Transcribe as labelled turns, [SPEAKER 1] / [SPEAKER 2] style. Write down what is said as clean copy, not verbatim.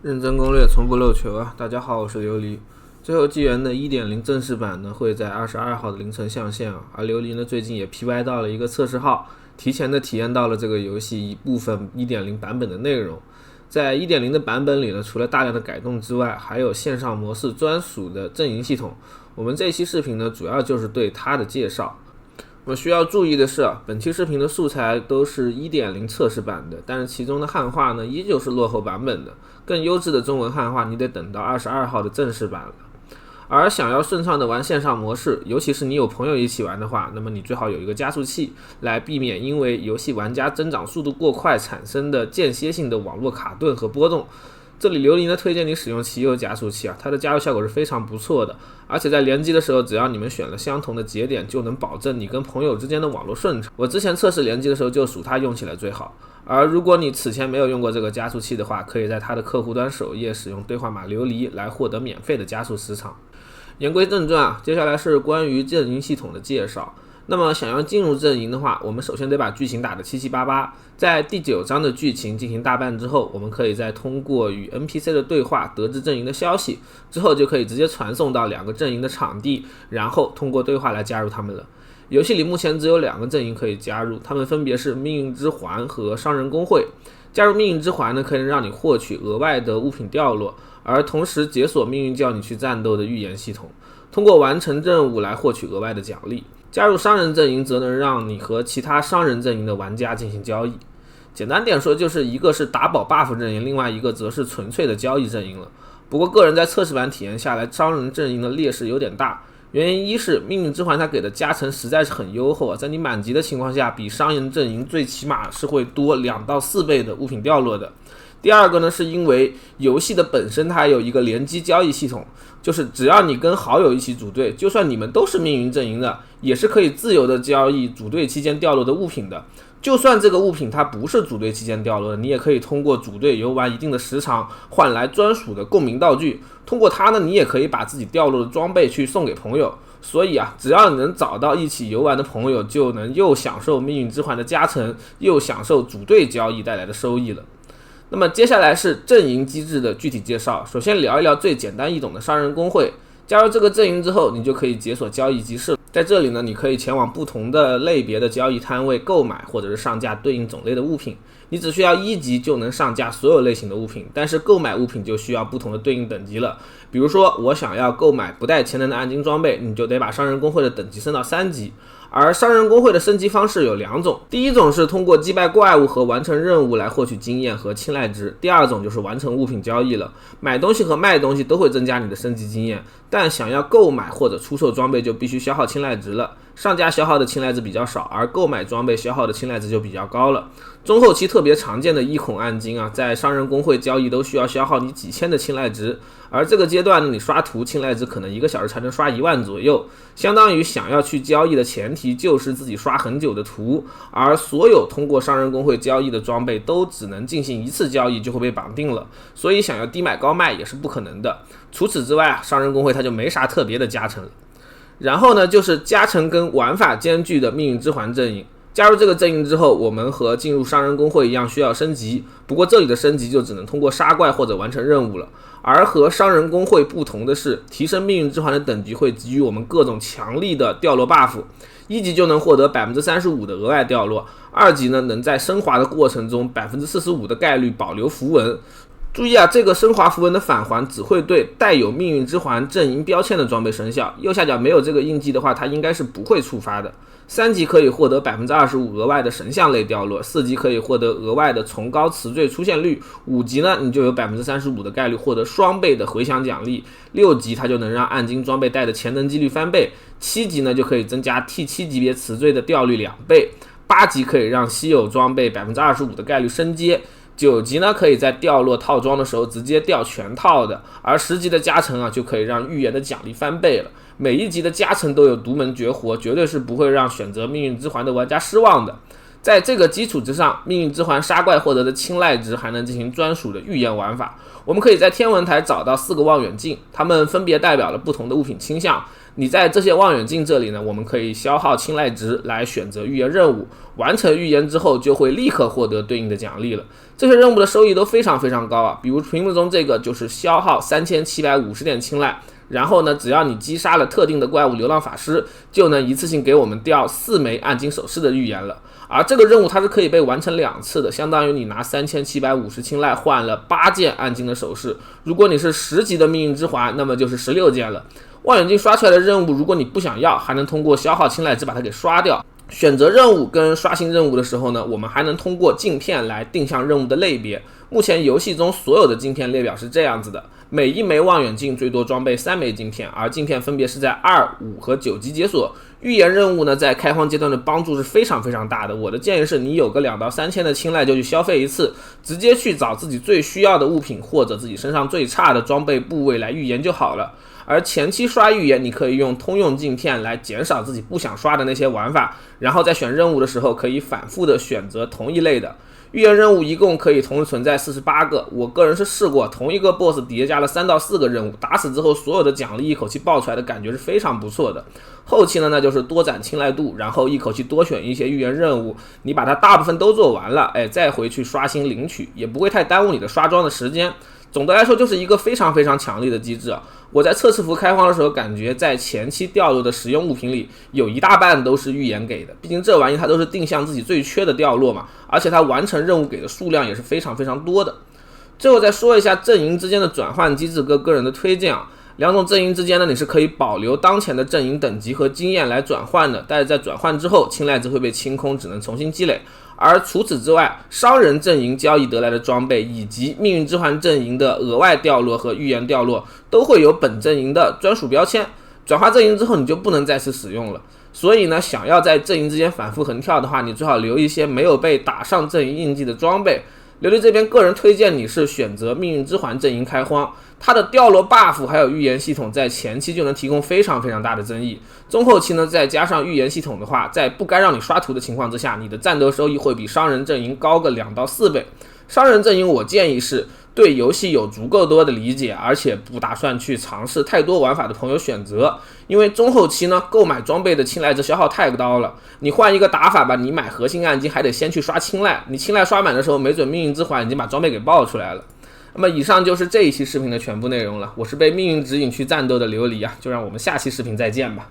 [SPEAKER 1] 认真攻略，从不漏球啊！大家好，我是琉璃。最后纪元的 1.0 正式版呢会在22号的凌晨上线啊，而琉璃呢最近也 PY 到了一个测试号，提前的体验到了这个游戏一部分 1.0 版本的内容。在 1.0 的版本里呢，除了大量的改动之外，还有线上模式专属的阵营系统。我们这一期视频呢，主要就是对它的介绍。我需要注意的是本期视频的素材都是 1.0 测试版的，但是其中的汉化呢依旧是落后版本的，更优质的中文汉化你得等到22号的正式版了。而想要顺畅的玩线上模式，尤其是你有朋友一起玩的话，那么你最好有一个加速器，来避免因为游戏玩家增长速度过快产生的间歇性的网络卡顿和波动。这里琉璃呢推荐你使用奇优加速器啊，它的加速效果是非常不错的，而且在联机的时候，只要你们选了相同的节点，就能保证你跟朋友之间的网络顺畅。我之前测试联机的时候就属它用起来最好。而如果你此前没有用过这个加速器的话，可以在它的客户端首页使用兑换码琉璃来获得免费的加速时长。言归正传接下来是关于阵营系统的介绍。那么想要进入阵营的话，我们首先得把剧情打得七七八八。在第9章的剧情进行大半之后，我们可以再通过与 NPC 的对话得知阵营的消息，之后就可以直接传送到2个阵营的场地，然后通过对话来加入他们了。游戏里目前只有2个阵营可以加入，他们分别是命运之环和商人公会。加入命运之环呢，可以让你获取额外的物品掉落，而同时解锁命运叫你去战斗的预言系统，通过完成任务来获取额外的奖励。加入商人阵营则能让你和其他商人阵营的玩家进行交易。简单点说，就是一个是打保 buff 阵营，另外一个则是纯粹的交易阵营了。不过个人在测试版体验下来，商人阵营的劣势有点大。原因一是命运之环它给的加成实在是很优厚啊，在你满级的情况下，比商人阵营最起码是会多2到4倍的物品掉落的。第二个呢，是因为游戏的本身它有一个联机交易系统，就是只要你跟好友一起组队，就算你们都是命运阵营的，也是可以自由的交易组队期间掉落的物品的。就算这个物品它不是组队期间掉落的，你也可以通过组队游玩一定的时长换来专属的共鸣道具，通过它呢，你也可以把自己掉落的装备去送给朋友。所以只要你能找到一起游玩的朋友，就能又享受命运之环的加成，又享受组队交易带来的收益了。那么接下来是阵营机制的具体介绍。首先聊一聊最简单易懂的商人公会。加入这个阵营之后，你就可以解锁交易集市。在这里呢，你可以前往不同的类别的交易摊位购买或者是上架对应种类的物品。你只需要1级就能上架所有类型的物品，但是购买物品就需要不同的对应等级了。比如说我想要购买不带潜能的暗金装备，你就得把商人公会的等级升到3级。而商人公会的升级方式有2种，第一种是通过击败怪物和完成任务来获取经验和青睐值，第二种就是完成物品交易了。买东西和卖东西都会增加你的升级经验，但想要购买或者出售装备就必须消耗青睐值了。上架消耗的青睐值比较少，而购买装备消耗的青睐值就比较高了。中后期特别常见的1孔暗金在商人公会交易都需要消耗你几千的青睐值，而这个阶段呢，你刷图青睐值可能1个小时才能刷1万左右，相当于想要去交易的前提就是自己刷很久的图，而所有通过商人公会交易的装备都只能进行1次交易就会被绑定了，所以想要低买高卖也是不可能的。除此之外商人公会它就没啥特别的加成了。然后呢，就是加成跟玩法兼具的命运之环阵营。加入这个阵营之后，我们和进入商人公会一样需要升级，不过这里的升级就只能通过杀怪或者完成任务了。而和商人公会不同的是，提升命运之环的等级会给予我们各种强力的掉落 buff。1级就能获得 35% 的额外掉落，2级呢能在升华的过程中 45% 的概率保留符文。注意这个升华符文的返还只会对带有命运之环阵营标签的装备生效，右下角没有这个印记的话，它应该是不会触发的。3级可以获得 25% 额外的神像类掉落，4级可以获得额外的崇高词缀出现率，5级呢你就有 35% 的概率获得双倍的回响奖励，6级它就能让暗金装备带的潜能几率翻倍，7级呢就可以增加 T7 级别词缀的掉率2倍，8级可以让稀有装备 25% 的概率升阶，9级呢可以在掉落套装的时候直接掉全套的，而10级的加成就可以让预言的奖励翻倍了。每一级的加成都有独门绝活，绝对是不会让选择命运之环的玩家失望的。在这个基础之上，命运之环杀怪获得的青睐值还能进行专属的预言玩法。我们可以在天文台找到4个望远镜，它们分别代表了不同的物品倾向。你在这些望远镜这里呢，我们可以消耗青睐值来选择预言任务，完成预言之后就会立刻获得对应的奖励了。这些任务的收益都非常非常高啊，比如屏幕中这个就是消耗3750点青睐，然后呢，只要你击杀了特定的怪物流浪法师，就能一次性给我们掉4枚暗金首饰的预言了。而这个任务它是可以被完成2次的，相当于你拿3750青睐换了8件暗金的首饰。如果你是10级的命运之环，那么就是16件了。望远镜刷出来的任务，如果你不想要，还能通过消耗青睐值把它给刷掉。选择任务跟刷新任务的时候呢，我们还能通过镜片来定向任务的类别。目前游戏中所有的镜片列表是这样子的，每一枚望远镜最多装备3枚镜片，而镜片分别是在2、5和9级解锁。预言任务呢，在开荒阶段的帮助是非常非常大的。我的建议是你有个2到3千的青睐就去消费一次，直接去找自己最需要的物品或者自己身上最差的装备部位来预言就好了。而前期刷预言，你可以用通用镜片来减少自己不想刷的那些玩法，然后在选任务的时候可以反复的选择同一类的。预言任务一共可以同时存在48个，我个人是试过同一个 BOSS 叠加了3到4个任务，打死之后所有的奖励一口气爆出来的感觉是非常不错的。后期呢，那就是多攒青睐度，然后一口气多选一些预言任务，你把它大部分都做完了，再回去刷新领取，也不会太耽误你的刷装的时间。总的来说就是一个非常非常强力的机制啊！我在测试服开荒的时候，感觉在前期掉落的实用物品里，有一大半都是预言给的，毕竟这玩意它都是定向自己最缺的掉落嘛，而且它完成任务给的数量也是非常非常多的。最后再说一下阵营之间的转换机制跟个人的推荐啊。2种阵营之间呢，你是可以保留当前的阵营等级和经验来转换的，但是在转换之后，青睐值会被清空，只能重新积累。而除此之外，商人阵营交易得来的装备，以及命运之环阵营的额外掉落和预言掉落，都会有本阵营的专属标签。转化阵营之后，你就不能再次使用了。所以呢，想要在阵营之间反复横跳的话，你最好留一些没有被打上阵营印记的装备。琉璃这边个人推荐你是选择命运之环阵营开荒，它的掉落 buff 还有预言系统在前期就能提供非常非常大的增益，中后期呢再加上预言系统的话，在不干扰你刷图的情况之下，你的战斗收益会比商人阵营高个2到4倍。商人阵营我建议是对游戏有足够多的理解，而且不打算去尝试太多玩法的朋友选择，因为中后期呢购买装备的青睐值消耗太高了，你换一个打法吧，你买核心暗金还得先去刷青睐，你青睐刷满的时候，没准命运之环已经把装备给爆出来了。那么以上就是这一期视频的全部内容了，我是被命运指引去战斗的琉璃啊，就让我们下期视频再见吧。